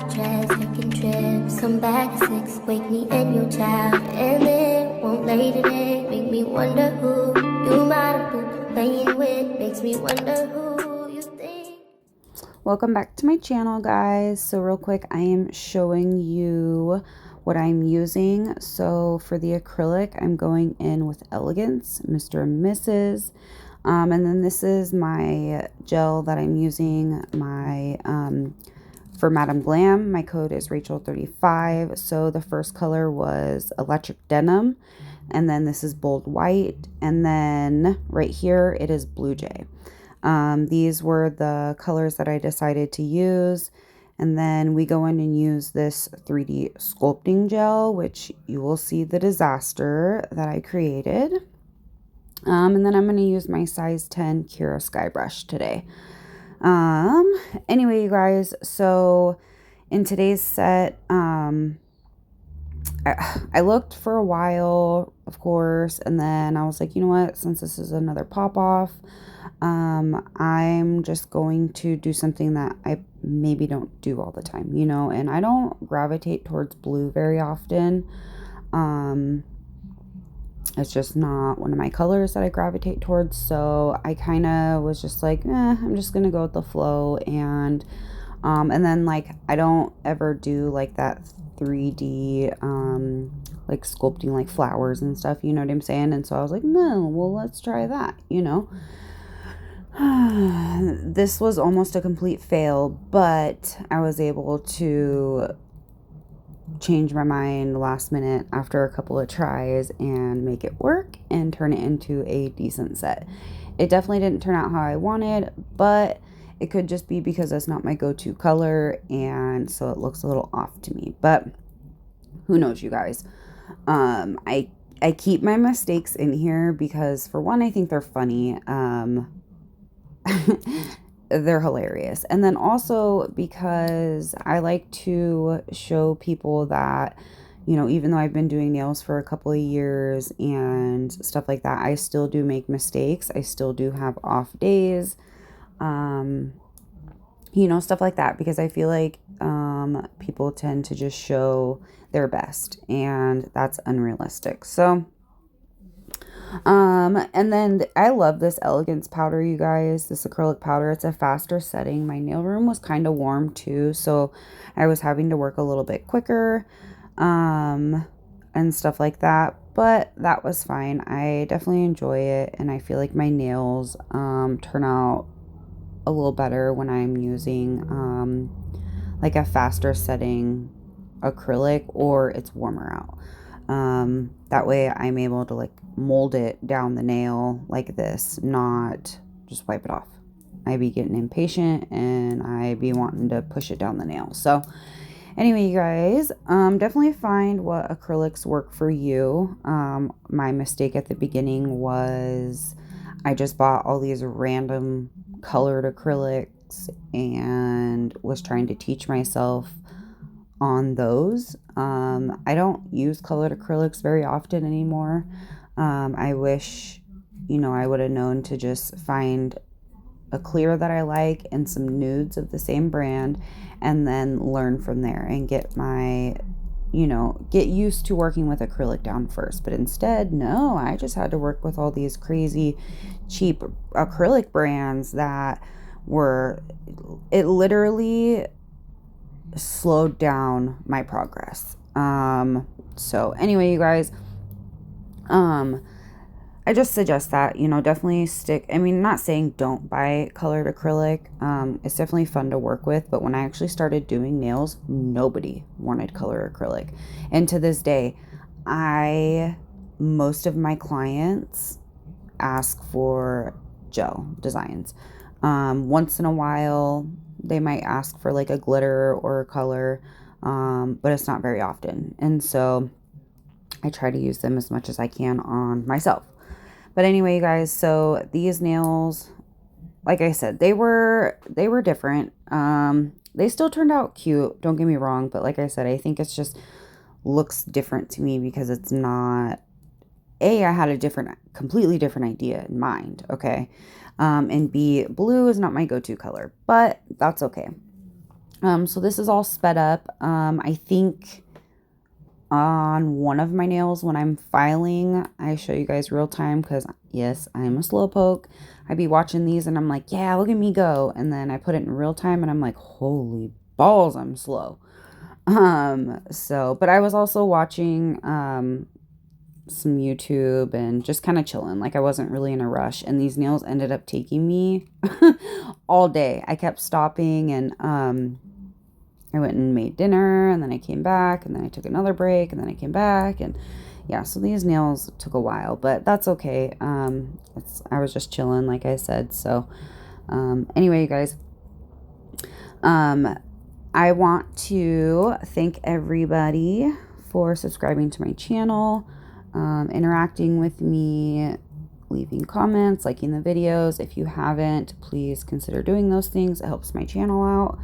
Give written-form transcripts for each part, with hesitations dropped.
private jets, taking trips. Come back at 6, wake me and your child. And then won't lay today, make me wonder who you might have been playing with. Makes me wonder who you think. Welcome back to my channel, guys. So real quick, I am showing you what I'm using. So for the acrylic, I'm going in with Elegance, Mr. and Mrs. And then this is my gel that I'm using, for Madame Glam. My code is Rachel35. So the first color was Electric Denim, and then this is Bold White, and then right here it is Blue Jay. These were the colors that I decided to use. And then we go in and use this 3D sculpting gel, which you will see the disaster that I created. And then I'm going to use my size 10 Kira Sky Brush today. Anyway, you guys, so in today's set, I looked for a while, of course, and then I was like, you know what, since this is another pop-off, I'm just going to do something that I maybe don't do all the time, you know, and I don't gravitate towards blue very often. It's just not one of my colors that I gravitate towards, so I kind of was just like, I'm just gonna go with the flow, and then like I don't ever do like that 3D like sculpting like flowers and stuff, you know what I'm saying? And so I was like, no, well, let's try that, you know. This was almost a complete fail, but I was able to change my mind last minute after a couple of tries and make it work and turn it into a decent set. It definitely didn't turn out how I wanted, but it could just be because that's not my go-to color, and so it looks a little off to me, but who knows, you guys. I keep my mistakes in here because, for one, I think they're funny. They're hilarious. And then also because I like to show people that, you know, even though I've been doing nails for a couple of years and stuff like that, I still do make mistakes. I still do have off days, you know, stuff like that, because I feel like people tend to just show their best, and that's unrealistic. So and then I love this Elegance powder, you guys, this acrylic powder. It's a faster setting. My nail room was kind of warm too, so I was having to work a little bit quicker, and stuff like that, but that was fine. I definitely enjoy it, and I feel like my nails, turn out a little better when I'm using, like a faster setting acrylic, or it's warmer out. That way I'm able to like mold it down the nail like this, not just wipe it off. I be getting impatient and I be wanting to push it down the nail. So anyway, you guys, definitely find what acrylics work for you. My mistake at the beginning was I just bought all these random colored acrylics and was trying to teach myself on those. I don't use colored acrylics very often anymore. I wish, you know, I would have known to just find a clear that I like and some nudes of the same brand, and then learn from there and get my, you know, get used to working with acrylic down first. But instead, no, I just had to work with all these crazy cheap acrylic brands that were, it literally slowed down my progress. So anyway, you guys, I just suggest that, you know, definitely stick. I mean, not saying don't buy colored acrylic. It's definitely fun to work with, but when I actually started doing nails, nobody wanted color acrylic. And to this day, most of my clients ask for gel designs. Once in a while, they might ask for like a glitter or a color, but it's not very often. And so I try to use them as much as I can on myself. But anyway, you guys, so these nails, like I said, they were different. They still turned out cute, don't get me wrong, but like I said, I think it's just looks different to me because it's not, I had a completely different idea in mind, okay? And B, blue is not my go-to color, but that's okay. So this is all sped up. I think on one of my nails when I'm filing, I show you guys real time because yes, I'm a slowpoke. I'd be watching these and I'm like, yeah, look at me go. And then I put it in real time and I'm like, holy balls, I'm slow. But I was also watching some YouTube and just kind of chilling. Like I wasn't really in a rush. And these nails ended up taking me all day. I kept stopping and I went and made dinner and then I came back and then I took another break and then I came back and yeah, so these nails took a while, but that's okay. I was just chilling, like I said. So anyway, you guys, I want to thank everybody for subscribing to my channel, interacting with me, leaving comments, liking the videos. If you haven't, please consider doing those things. It helps my channel out.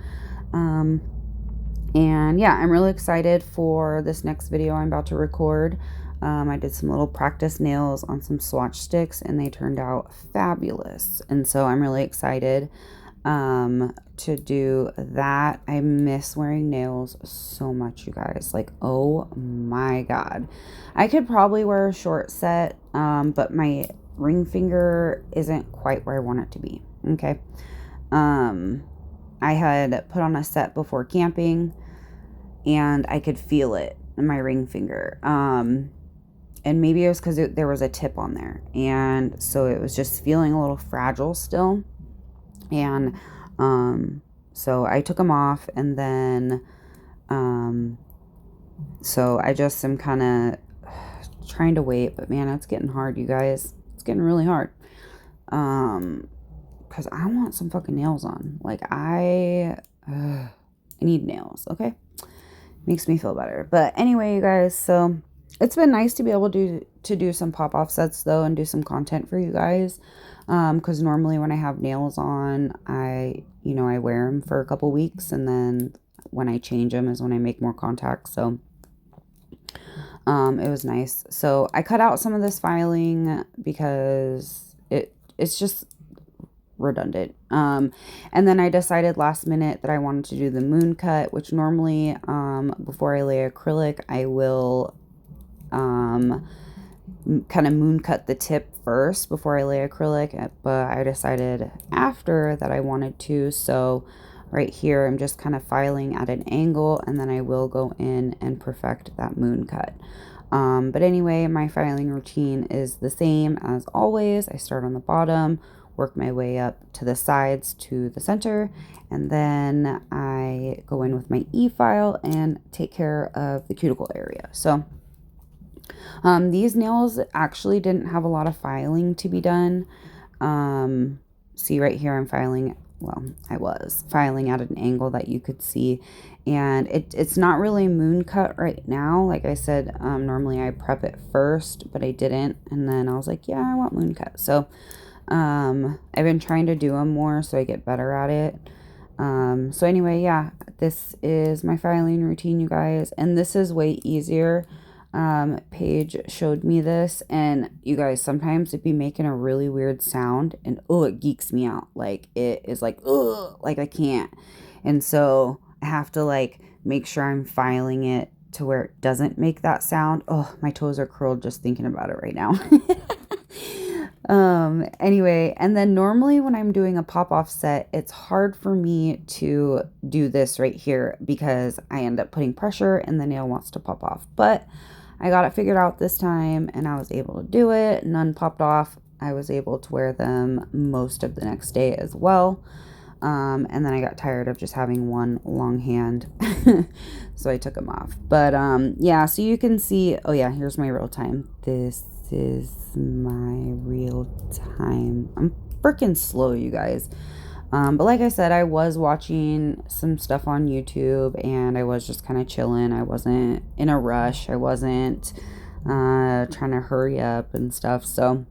And yeah, I'm really excited for this next video I'm about to record. I did some little practice nails on some swatch sticks and they turned out fabulous. And so I'm really excited to do that. I miss wearing nails so much, you guys. Like, oh my God. I could probably wear a short set, but my ring finger isn't quite where I want it to be. Okay. I had put on a set before camping and I could feel it in my ring finger. And maybe it was because there was a tip on there. And so it was just feeling a little fragile still. And so I took them off and then so I just am kind of trying to wait, but man, it's getting hard, you guys. It's getting really hard. Because I want some fucking nails on. Like I need nails, okay? Makes me feel better. But anyway, you guys, so it's been nice to be able to do some pop-off sets though and do some content for you guys. Because normally when I have nails on, I wear them for a couple weeks and then when I change them is when I make more contacts. So it was nice. So I cut out some of this filing because it's just redundant. And then I decided last minute that I wanted to do the moon cut, which normally before I lay acrylic, I will kind of moon cut the tip first before I lay acrylic, but I decided after that I wanted to. So right here I'm just kind of filing at an angle and then I will go in and perfect that moon cut. But anyway, my filing routine is the same as always. I start on the bottom, work my way up to the sides to the center, and then I go in with my E-file and take care of the cuticle area. So these nails actually didn't have a lot of filing to be done. See right here, I'm filing, well, I was filing at an angle that you could see, and it's not really moon cut right now. Like I said, normally I prep it first, but I didn't, and then I was like, yeah, I want moon cut. So I've been trying to do them more so I get better at it. So anyway, yeah, this is my filing routine, you guys, and this is way easier. Paige showed me this, and you guys, sometimes it'd be making a really weird sound and it geeks me out. Like it is like like I can't, and so I have to like make sure I'm filing it to where it doesn't make that sound. Oh, my toes are curled just thinking about it right now. Anyway, and then normally when I'm doing a pop-off set, it's hard for me to do this right here because I end up putting pressure and the nail wants to pop off. But I got it figured out this time and I was able to do it. None popped off. I was able to wear them most of the next day as well. And then I got tired of just having one long hand. So I took them off. But yeah, so you can see, oh yeah, here's my real time. This is my real time. I'm freaking slow, you guys. But like I said, I was watching some stuff on YouTube and I was just kind of chilling. I wasn't in a rush. I wasn't trying to hurry up and stuff. So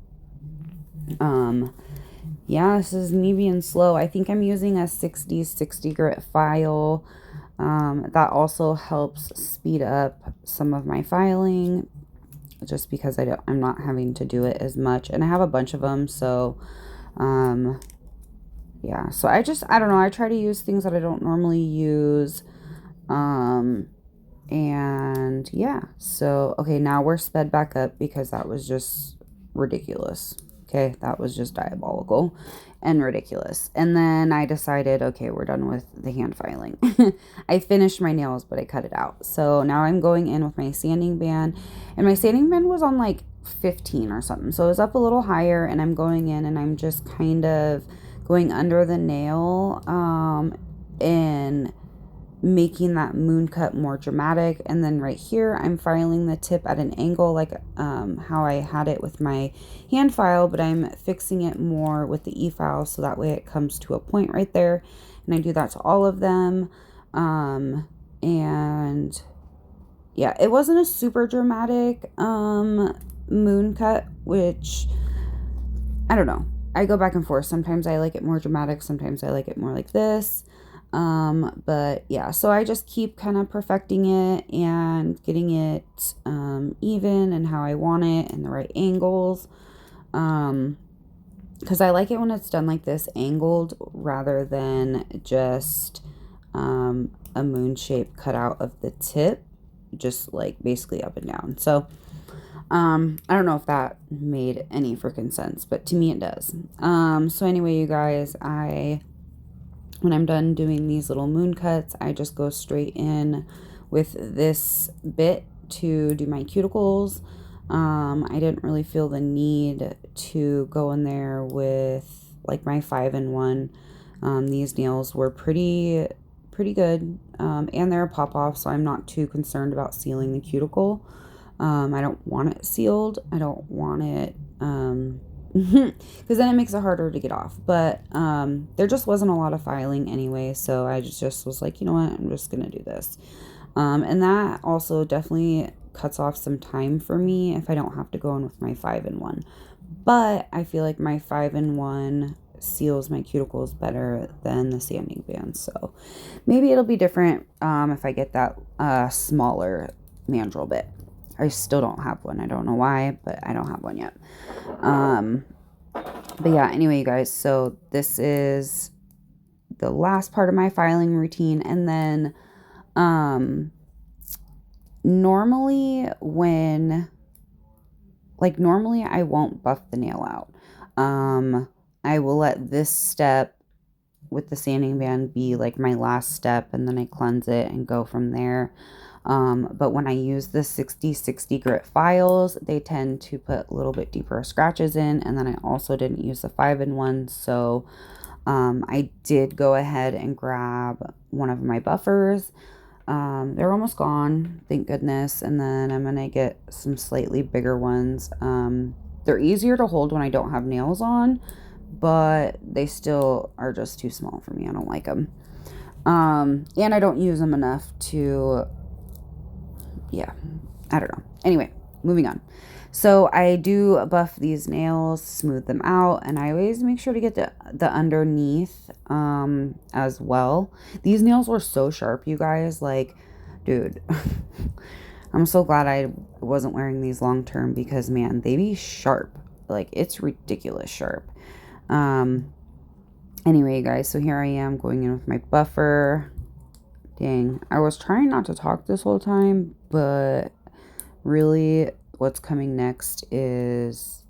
yeah, this is me being slow. I think I'm using a 60 grit file. That also helps speed up some of my filing just because I'm not having to do it as much. And I have a bunch of them, so yeah, so I don't know, I try to use things that I don't normally use. And yeah, so okay, now we're sped back up because that was just ridiculous. Okay, that was just diabolical and ridiculous. And then I decided, okay, we're done with the hand filing. I finished my nails, but I cut it out. So now I'm going in with my sanding band, and my sanding band was on like 15 or something. So it was up a little higher, and I'm going in and I'm just kind of going under the nail, and making that moon cut more dramatic. And then right here I'm filing the tip at an angle like how I had it with my hand file, but I'm fixing it more with the e-file so that way it comes to a point right there. And I do that to all of them. And yeah, it wasn't a super dramatic moon cut, which I don't know, I go back and forth. Sometimes I like it more dramatic, sometimes I like it more like this. But yeah, so I just keep kind of perfecting it and getting it even and how I want it and the right angles. Because I like it when it's done like this, angled, rather than just a moon shape cut out of the tip, just like basically up and down. So I don't know if that made any freaking sense, but to me it does. So anyway, you guys, when I'm done doing these little moon cuts, I just go straight in with this bit to do my cuticles. I didn't really feel the need to go in there with like my 5-in-1. These nails were pretty good, and they're a pop-off, so I'm not too concerned about sealing the cuticle. I don't want it sealed. I don't want it because then it makes it harder to get off. But there just wasn't a lot of filing anyway, so I just was like, you know what, I'm just gonna do this. And that also definitely cuts off some time for me if I don't have to go in with my 5-in-1. But I feel like my 5-in-1 seals my cuticles better than the sanding band, so maybe it'll be different if I get that smaller mandrel bit. I still don't have one. I don't know why, but I don't have one yet. But yeah, anyway, you guys, so this is the last part of my filing routine. And then normally I won't buff the nail out. I will let this step with the sanding band be like my last step, and then I cleanse it and go from there. But when I use the 60/60 grit files, they tend to put a little bit deeper scratches in. And then I also didn't use the 5-in-1, so I did go ahead and grab one of my buffers. They're almost gone, thank goodness. And then I'm gonna get some slightly bigger ones. They're easier to hold when I don't have nails on, but they still are just too small for me. I don't like them. And I don't use them enough to, yeah, I don't know. Anyway, moving on. So I do buff these nails, smooth them out, and I always make sure to get the underneath as well. These nails were so sharp, you guys. Like, dude, I'm so glad I wasn't wearing these long term, because man, they be sharp. Like, it's ridiculous sharp. Anyway, you guys, so here I am going in with my buffer. Dang, I was trying not to talk this whole time, but really what's coming next is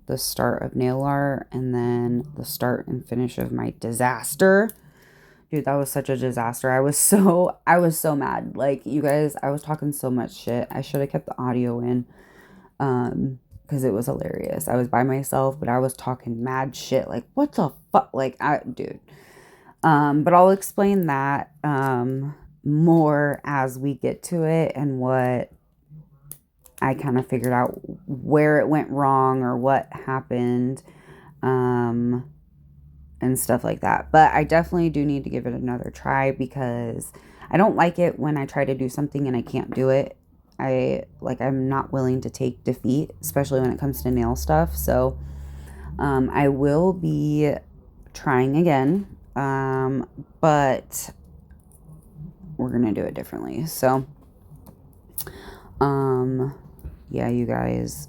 the start of nail art, and then the start and finish of my disaster. Dude, that was such a disaster. I was so mad. Like, you guys, I was talking so much shit. I should have kept the audio in, because it was hilarious. I was by myself, but I was talking mad shit. Like, what the fuck? Like, dude. But I'll explain that more as we get to it, and what I kind of figured out, where it went wrong or what happened, and stuff like that. But I definitely do need to give it another try, because I don't like it when I try to do something and I can't do it. I'm not willing to take defeat, especially when it comes to nail stuff. So I will be trying again, but we're gonna do it differently. So yeah, you guys,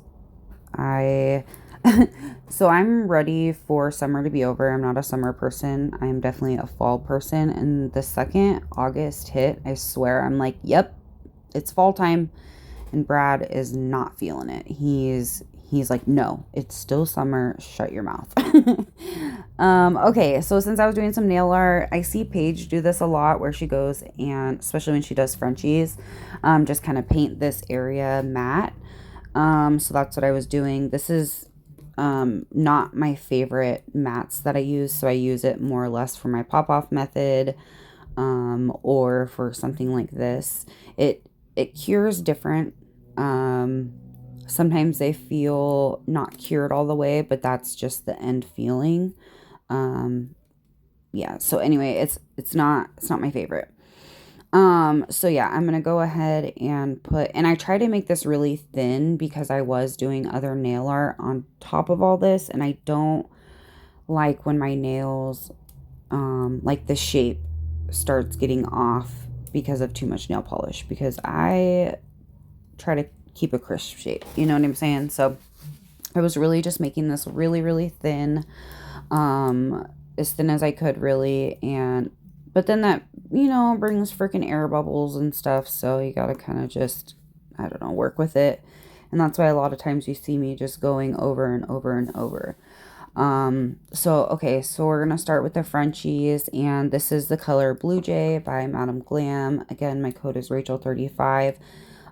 So I'm ready for summer to be over. I'm not a summer person. I'm definitely a fall person. And the second August hit, I swear, I'm like, yep, it's fall time. And Brad is not feeling it. He's like, no, it's still summer. Shut your mouth. Okay, so since I was doing some nail art, I see Paige do this a lot where she goes and, especially when she does Frenchies, just kind of paint this area matte. So that's what I was doing. This is not my favorite mats that I use, so I use it more or less for my pop-off method, or for something like this. It cures different. Sometimes they feel not cured all the way, but that's just the end feeling. Um, yeah. So anyway, it's not my favorite. So yeah, I'm gonna go ahead and and I try to make this really thin because I was doing other nail art on top of all this, and I don't like when my nails, like the shape starts getting off because of too much nail polish, because I try to keep a crisp shape, you know what I'm saying? So I was really just making this really, really thin, as thin as I could, really. And but then that, brings freaking air bubbles and stuff, so you gotta kind of just, I don't know, work with it. And that's why a lot of times you see me just going over and over and over. So okay, so we're gonna start with the Frenchies, and this is the color Blue Jay by Madame Glam. Again, my code is Rachel35.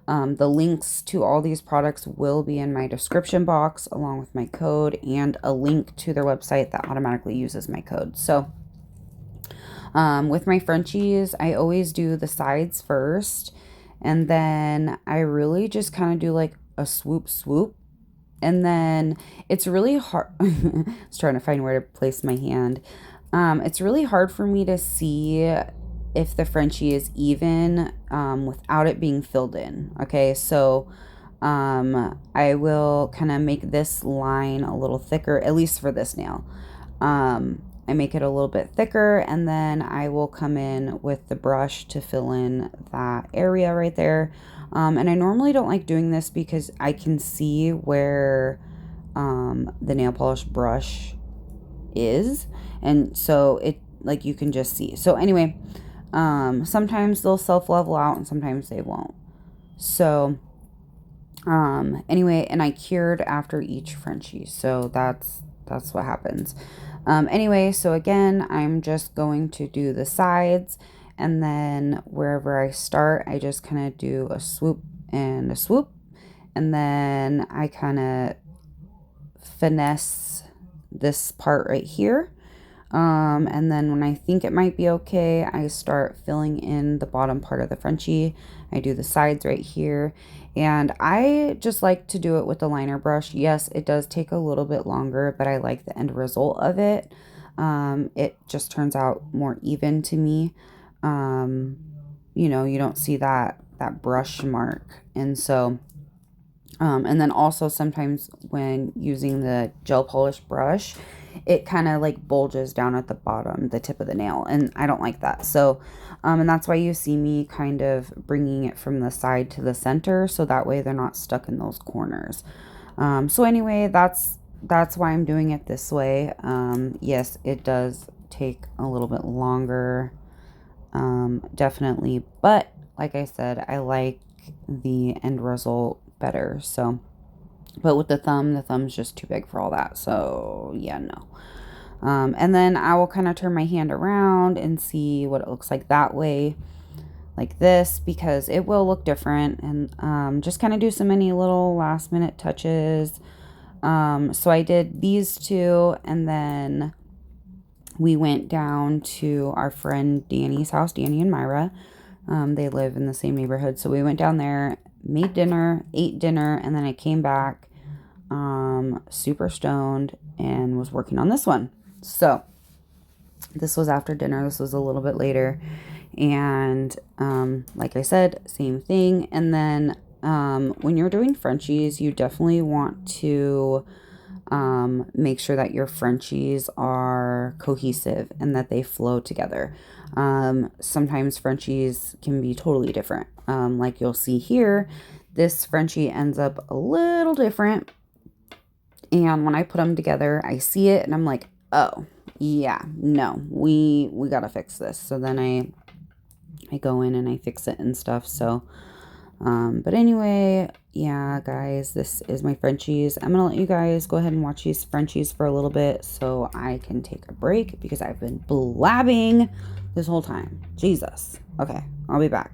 The links to all these products will be in my description box, along with my code and a link to their website that automatically uses my code. So with my Frenchies, I always do the sides first, and then I really just kind of do like a swoop swoop. And then it's really hard. I was trying to find where to place my hand. It's really hard for me to see if the Frenchie is even, without it being filled in. Okay, so I will kind of make this line a little thicker, at least for this nail. I make it a little bit thicker, and then I will come in with the brush to fill in that area right there. And I normally don't like doing this because I can see where the nail polish brush is, and so it, like, you can just see. So anyway, sometimes they'll self level out and sometimes they won't. So anyway, and I cured after each Frenchie, so that's what happens. Anyway, so again, I'm just going to do the sides, and then wherever I start, I just kind of do a swoop and a swoop, and then I kind of finesse this part right here. And then when I think it might be okay, I start filling in the bottom part of the Frenchie. I do the sides right here, and I just like to do it with the liner brush. Yes, it does take a little bit longer, but I like the end result of it. It just turns out more even to me. You don't see that brush mark. And so and then also sometimes when using the gel polish brush, it kind of like bulges down at the bottom, the tip of the nail, and I don't like that. So and that's why you see me kind of bringing it from the side to the center, so that way they're not stuck in those corners. So anyway, that's why I'm doing it this way. Yes, it does take a little bit longer, definitely, but like I said, I like the end result better. So, but with the thumb's just too big for all that, so yeah, no. And then I will kind of turn my hand around and see what it looks like that way, like this, because it will look different. And just kind of do so many little last minute touches. So I did these two, and then we went down to our friend Danny's house, Danny and Myra. They live in the same neighborhood, so we went down there, made dinner, ate dinner, and then I came back super stoned and was working on this one. So this was after dinner. This was a little bit later, and like I said, same thing. And then when you're doing Frenchies, you definitely want to make sure that your Frenchies are cohesive and that they flow together. Sometimes Frenchies can be totally different. Like you'll see here, this Frenchie ends up a little different. And when I put them together, I see it and I'm like, oh, yeah, no, we got to fix this. So then I go in and I fix it and stuff. So, but anyway, yeah, guys, this is my Frenchies. I'm going to let you guys go ahead and watch these Frenchies for a little bit so I can take a break because I've been blabbing this whole time. Jesus. Okay, I'll be back.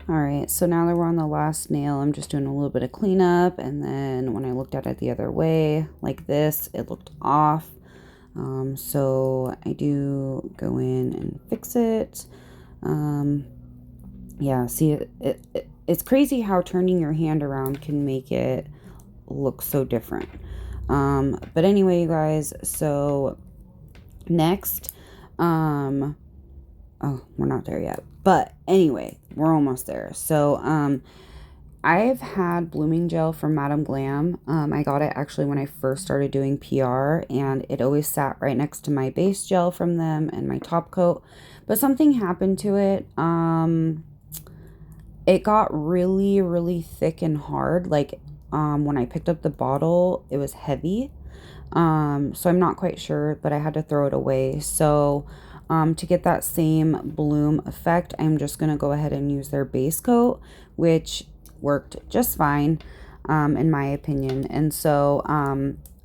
All right, so now that we're on the last nail, I'm just doing a little bit of cleanup. And then when I looked at it the other way, like this, it looked off. So I do go in and fix it. Yeah, see, it's crazy how turning your hand around can make it look so different. But anyway, you guys, so next, oh, we're not there yet. But anyway, we're almost there. So, I've had blooming gel from Madame Glam. I got it actually when I first started doing PR, and it always sat right next to my base gel from them and my top coat. But something happened to it. It got really, really thick and hard. Like when I picked up the bottle, it was heavy. So I'm not quite sure, but I had to throw it away. So to get that same bloom effect, I'm just going to go ahead and use their base coat, which worked just fine, in my opinion. And so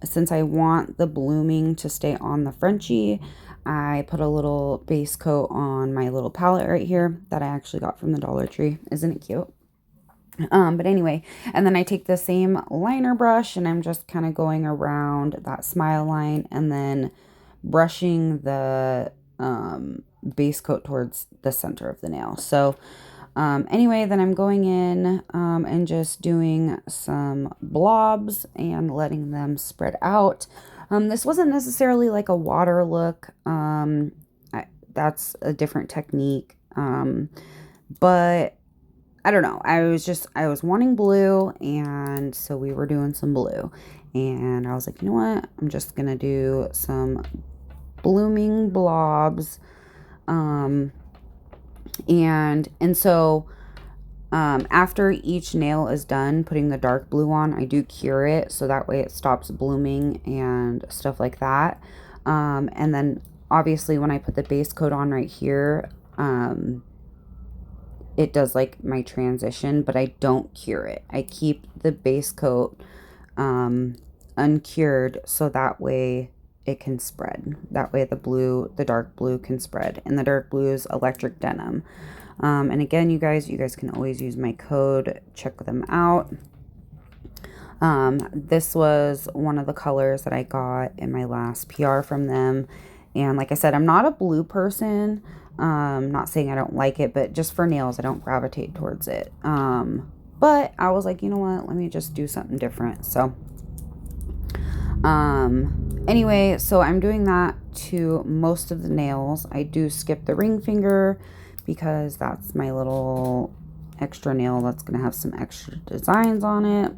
since I want the blooming to stay on the Frenchie, I put a little base coat on my little palette right here that I actually got from the Dollar Tree. Isn't it cute? But anyway, and then I take the same liner brush and I'm just kind of going around that smile line and then brushing the base coat towards the center of the nail. So anyway, then I'm going in and just doing some blobs and letting them spread out. This wasn't necessarily like a water look. That's a different technique. But I don't know. I was wanting blue, and so we were doing some blue. And I was like, you know what? I'm just going to do some blooming blobs. And so after each nail is done putting the dark blue on, I do cure it so that way it stops blooming and stuff like that. And then obviously when I put the base coat on right here, it does like my transition, but I don't cure it. I keep the base coat uncured so that way it can spread. That way the dark blue can spread. And the dark blue is electric denim. And again, you guys can always use my code. Check them out. This was one of the colors that I got in my last PR from them. And like I said, I'm not a blue person. Not saying I don't like it, but just for nails, I don't gravitate towards it. But I was like, you know what? Let me just do something different. So, anyway, so I'm doing that to most of the nails. I do skip the ring finger because that's my little extra nail that's going to have some extra designs on it.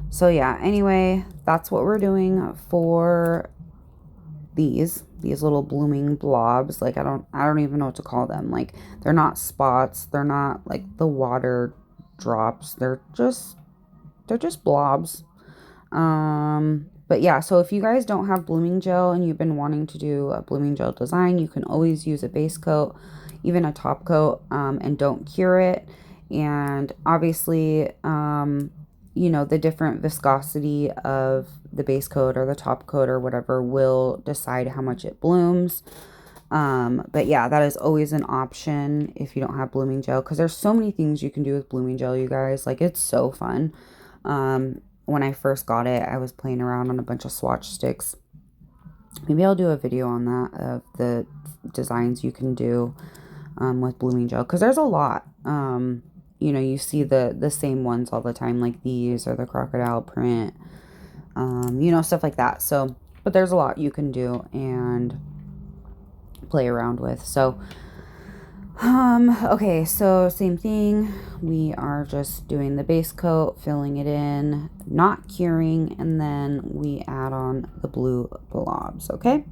So yeah, anyway, that's what we're doing for these little blooming blobs. Like I don't even know what to call them. Like they're not spots, they're not like the water drops, they're just blobs. But yeah, so if you guys don't have blooming gel and you've been wanting to do a blooming gel design, you can always use a base coat, even a top coat, and don't cure it. And obviously, you know, the different viscosity of the base coat or the top coat or whatever will decide how much it blooms. But yeah, that is always an option if you don't have blooming gel, because there's so many things you can do with blooming gel, you guys. Like, it's so fun. When I first got it, I was playing around on a bunch of swatch sticks. Maybe I'll do a video on that, of the designs you can do with blooming gel, because there's a lot. You know, you see the same ones all the time, like these or the crocodile print, you know, stuff like that. So, but there's a lot you can do and play around with. So, okay, so same thing. We are just doing the base coat, filling it in, not curing, and then we add on the blue blobs, okay?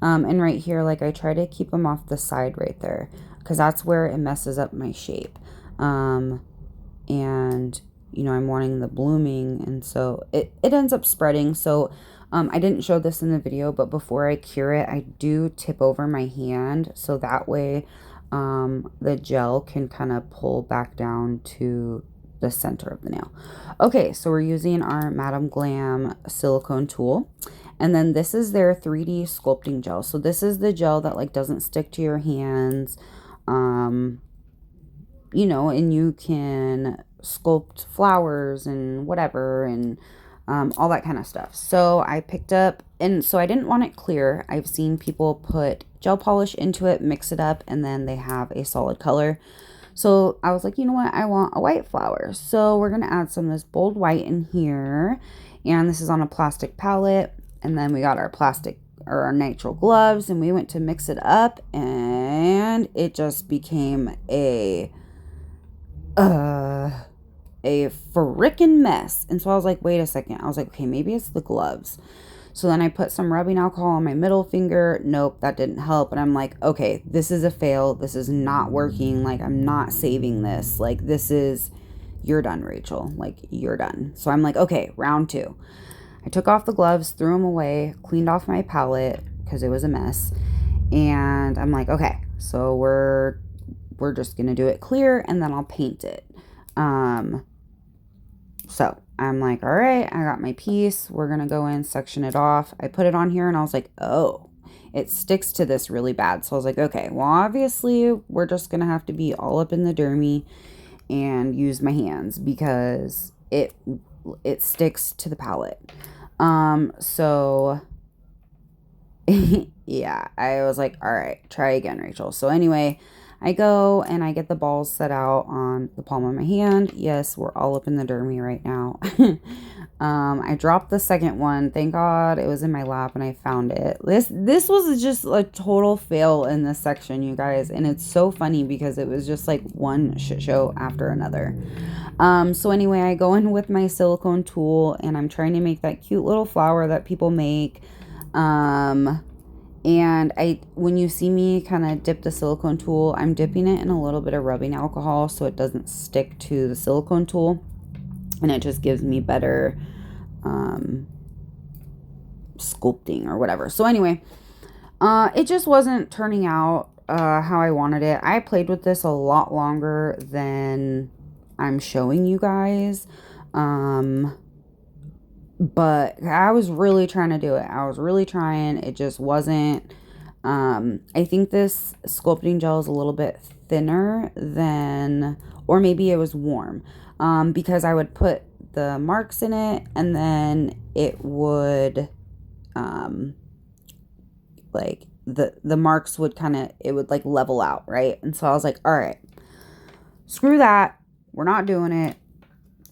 And right here, like, I try to keep them off the side right there, because that's where it messes up my shape. And, you know, I'm wanting the blooming, and so it ends up spreading. So, I didn't show this in the video, but before I cure it, I do tip over my hand, so that way the gel can kind of pull back down to the center of the nail. Okay, so we're using our Madame Glam silicone tool, and then this is their 3D sculpting gel. So this is the gel that like doesn't stick to your hands, you know, and you can sculpt flowers and whatever, and all that kind of stuff. So I picked up, and so I didn't want it clear. I've seen people put gel polish into it, mix it up, and then they have a solid color. So I was like, you know what? I want a white flower. So we're going to add some of this bold white in here. And this is on a plastic palette. And then we got our plastic or our nitrile gloves, and we went to mix it up, and it just became a a freaking mess. And so I was like, wait a second. I was like, okay, maybe it's the gloves. So then I put some rubbing alcohol on my middle finger. Nope, that didn't help. And I'm like, okay, this is a fail. This is not working. Like, I'm not saving this. Like, this is, you're done, Rachel. Like, you're done. So I'm like, okay, round 2. I took off the gloves, threw them away, cleaned off my palette because it was a mess. And I'm like, okay, so we're just going to do it clear and then I'll paint it. So I'm like, all right, I got my piece. We're going to go in, section it off. I put it on here and I was like, oh, it sticks to this really bad. So I was like, okay, well, obviously we're just going to have to be all up in the dermy and use my hands because it sticks to the palette. So yeah, I was like, all right, try again, Rachel. So anyway, I go and I get the balls set out on the palm of my hand. Yes, we're all up in the dermy right now. I dropped the second one. Thank God it was in my lap and I found it. This was just a total fail in this section, you guys. And it's so funny because it was just like one shit show after another. So anyway, I go in with my silicone tool and I'm trying to make that cute little flower that people make. And when you see me kind of dip the silicone tool, I'm dipping it in a little bit of rubbing alcohol so it doesn't stick to the silicone tool. And it just gives me better sculpting or whatever. So anyway, it just wasn't turning out how I wanted it. I played with this a lot longer than I'm showing you guys. But I was really trying to do it. I was really trying. It just wasn't. I think this sculpting gel is a little bit thinner than, or maybe it was warm. Because I would put the marks in it and then it would, like the marks would it would like level out, right? And so I was like, all right, screw that. We're not doing it.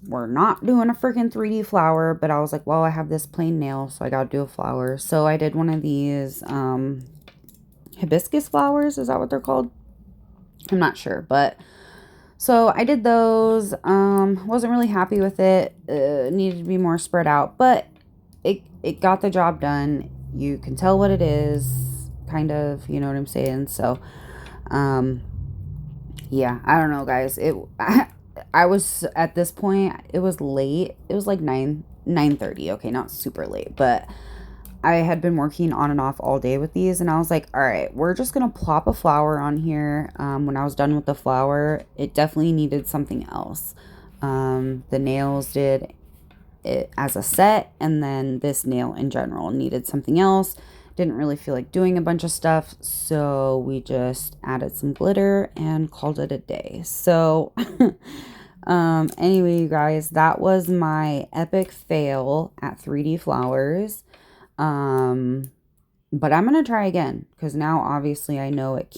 We're not doing a freaking 3D flower, but I was like, well, I have this plain nail, so I got to do a flower. So I did one of these hibiscus flowers. Is that what they're called? I'm not sure, but so I did those. Wasn't really happy with it. Needed to be more spread out, but it got the job done. You can tell what it is, kind of, you know what I'm saying? So, yeah, I don't know, guys. I was at this point, it was late. It was like 9:30. Okay, not super late, but I had been working on and off all day with these and I was like, all right, we're just going to plop a flower on here. When I was done with the flower, it definitely needed something else. The nails did it as a set, and then this nail in general needed something else. Didn't really feel like doing a bunch of stuff, so we just added some glitter and called it a day. So anyway, you guys, that was my epic fail at 3D flowers. But I'm gonna try again because now obviously I know it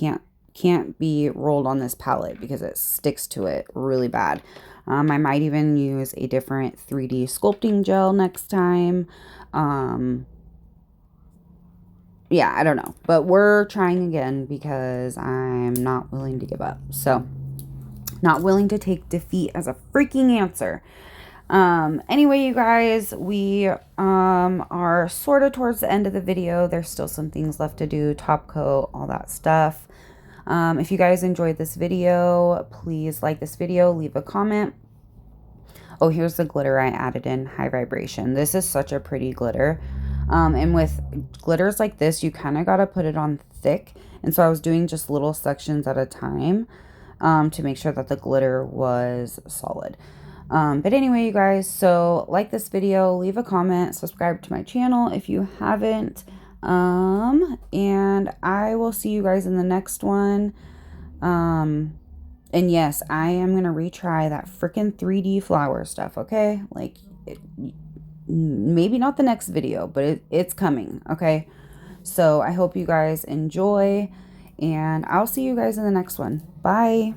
can't be rolled on this palette because it sticks to it really bad. I might even use a different 3D sculpting gel next time. Yeah, I don't know, but we're trying again because I'm not willing to give up. So, not willing to take defeat as a freaking answer. Anyway, you guys, we are sort of towards the end of the video. There's still some things left to do, top coat, all that stuff. If you guys enjoyed this video, please like this video, leave a comment. Oh, here's the glitter I added in, High Vibration. This is such a pretty glitter. And with glitters like this, you kind of got to put it on thick. And so I was doing just little sections at a time to make sure that the glitter was solid. But anyway, you guys, so like this video, leave a comment, subscribe to my channel if you haven't. And I will see you guys in the next one. And yes, I am going to retry that freaking 3D flower stuff, okay? Like, maybe not the next video, but it's coming, okay? So I hope you guys enjoy, and I'll see you guys in the next one. Bye.